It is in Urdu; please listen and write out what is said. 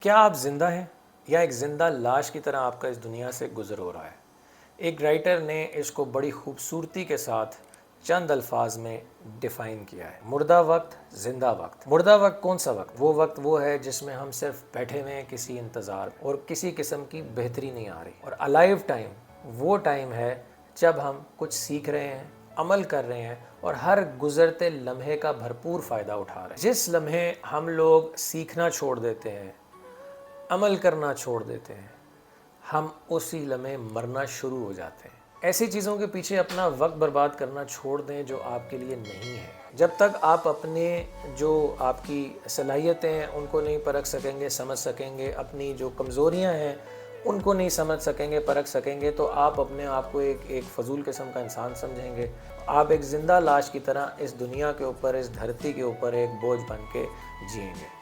کیا آپ زندہ ہیں یا ایک زندہ لاش کی طرح آپ کا اس دنیا سے گزر ہو رہا ہے؟ ایک رائٹر نے اس کو بڑی خوبصورتی کے ساتھ چند الفاظ میں ڈیفائن کیا ہے: مردہ وقت، زندہ وقت۔ مردہ وقت کون سا وقت؟ وہ ہے جس میں ہم صرف بیٹھے ہوئے ہیں کسی انتظار اور کسی قسم کی بہتری نہیں آ رہی۔ اور الائیو ٹائم وہ ٹائم ہے جب ہم کچھ سیکھ رہے ہیں، عمل کر رہے ہیں اور ہر گزرتے لمحے کا بھرپور فائدہ اٹھا رہے ہیں۔ جس لمحے ہم لوگ سیکھنا چھوڑ دیتے ہیں، عمل کرنا چھوڑ دیتے ہیں، ہم اسی لمحے مرنا شروع ہو جاتے ہیں۔ ایسی چیزوں کے پیچھے اپنا وقت برباد کرنا چھوڑ دیں جو آپ کے لیے نہیں ہے۔ جب تک آپ اپنے جو آپ کی صلاحیتیں ہیں ان کو نہیں پرکھ سکیں گے، سمجھ سکیں گے، اپنی جو کمزوریاں ہیں ان کو نہیں سمجھ سکیں گے، پرکھ سکیں گے، تو آپ اپنے آپ کو ایک فضول قسم کا انسان سمجھیں گے۔ آپ ایک زندہ لاش کی طرح اس دنیا کے اوپر، اس دھرتی کے اوپر ایک بوجھ بن کے جئیں گے۔